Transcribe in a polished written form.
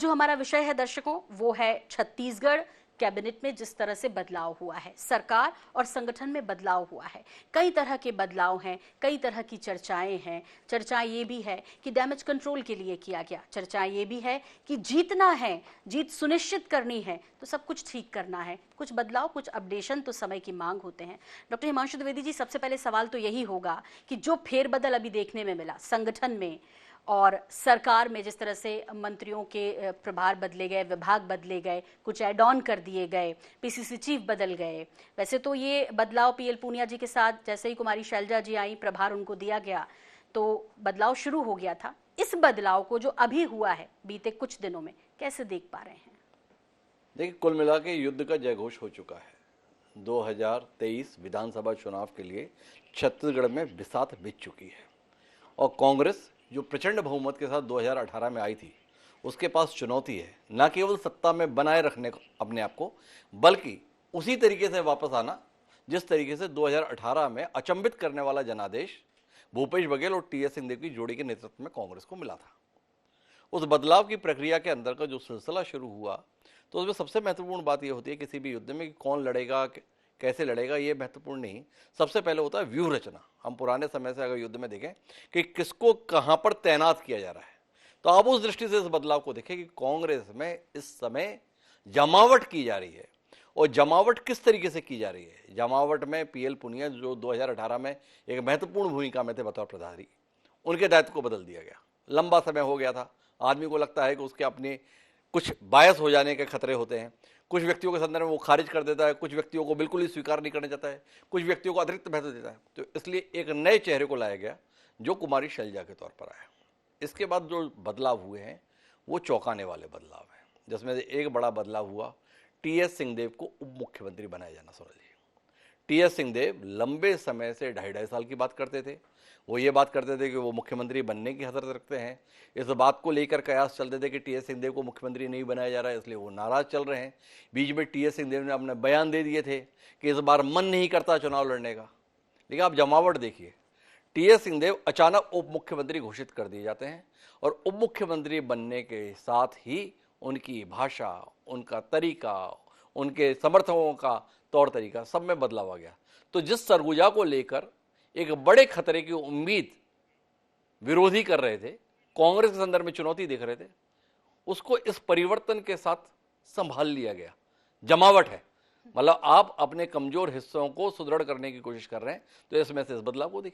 जो हमारा विषय है दर्शकों, वो है छत्तीसगढ़ कैबिनेट में जिस तरह से बदलाव हुआ है, सरकार और संगठन में बदलाव हुआ है। कई तरह के बदलाव हैं, कई तरह की चर्चाएं हैं। चर्चा ये भी है कि डैमेज कंट्रोल के लिए किया गया, चर्चा ये भी है कि जीतना है, जीत सुनिश्चित करनी है तो सब कुछ ठीक करना है। कुछ बदलाव, कुछ अपडेशन तो समय की मांग होते हैं। डॉक्टर हिमांशु द्विवेदी जी, सबसे पहले सवाल तो यही होगा कि जो फेरबदल अभी देखने में मिला संगठन में और सरकार में, जिस तरह से मंत्रियों के प्रभार बदले गए, विभाग बदले गए, कुछ एड ऑन कर दिए गए, पीसीसी चीफ बदल गए। वैसे तो ये बदलाव पीएल पूनिया जी के साथ जैसे ही कुमारी शैलजा जी आई, प्रभार उनको दिया गया तो बदलाव शुरू हो गया था। इस बदलाव को जो अभी हुआ है बीते कुछ दिनों में, कैसे देख पा रहे हैं? देखिए, कुल मिला के युद्ध का जयघोष हो चुका है। 2023 विधानसभा चुनाव के लिए छत्तीसगढ़ में बिसात बीत चुकी है और कांग्रेस जो प्रचंड बहुमत के साथ 2018 में आई थी, उसके पास चुनौती है न केवल सत्ता में बनाए रखने को अपने आप को, बल्कि उसी तरीके से वापस आना जिस तरीके से 2018 में अचंभित करने वाला जनादेश भूपेश बघेल और टीएस सिंहदेव की जोड़ी के नेतृत्व में कांग्रेस को मिला था। उस बदलाव की प्रक्रिया के अंदर का जो सिलसिला शुरू हुआ, तो उसमें सबसे महत्वपूर्ण बात यह होती है किसी भी युद्ध में कि कौन लड़ेगा, कैसे लड़ेगा, ये महत्वपूर्ण नहीं। सबसे पहले होता है व्यूह रचना। हम पुराने समय से अगर युद्ध में देखें कि किसको कहां पर तैनात किया जा रहा है, तो आप उस दृष्टि से इस बदलाव को देखें कि कांग्रेस में इस समय जमावट की जा रही है। और जमावट किस तरीके से की जा रही है? जमावट में पीएल पुनिया जो 2018 में एक महत्वपूर्ण भूमिका में थे बतौर प्रभारी, उनके दायित्व को बदल दिया गया। लंबा समय हो गया था, आदमी को लगता है कि उसके अपने कुछ बायस हो जाने के खतरे होते हैं। कुछ व्यक्तियों के संदर्भ में वो खारिज कर देता है, कुछ व्यक्तियों को बिल्कुल ही स्वीकार नहीं करना चाहता है, कुछ व्यक्तियों को अतिरिक्त महत्व देता है। तो इसलिए एक नए चेहरे को लाया गया जो कुमारी शैलजा के तौर पर आया। इसके बाद जो बदलाव हुए हैं वो चौंकाने वाले बदलाव हैं, जिसमें से एक बड़ा बदलाव हुआ, टीएस सिंहदेव को उप मुख्यमंत्री बनाया जाना। समझिए, टीएस सिंहदेव लंबे समय से 2.5 साल की बात करते थे। वो ये बात करते थे कि वो मुख्यमंत्री बनने की हसरत रखते हैं। इस बात को लेकर कयास चलते थे कि टीएस सिंहदेव को मुख्यमंत्री नहीं बनाया जा रहा है, इसलिए वो नाराज चल रहे हैं। बीच में टीएस सिंहदेव ने अपने बयान दे दिए थे कि इस बार मन नहीं करता चुनाव लड़ने का। लेकिन आप जमावट देखिए, टीएस सिंहदेव अचानक उप मुख्यमंत्री घोषित कर दिए जाते हैं और उप मुख्यमंत्री बनने के साथ ही उनकी भाषा, उनका तरीका, उनके समर्थकों का तौर तरीका, सब में बदलाव आ गया। तो जिस सरगुजा को लेकर एक बड़े खतरे की उम्मीद विरोधी कर रहे थे, कांग्रेस के संदर्भ में चुनौती देख रहे थे, उसको इस परिवर्तन के साथ संभाल लिया गया। जमावट है, मतलब आप अपने कमजोर हिस्सों को सुदृढ़ करने की कोशिश कर रहे हैं, तो इसमें से इस बदलाव को देखिए।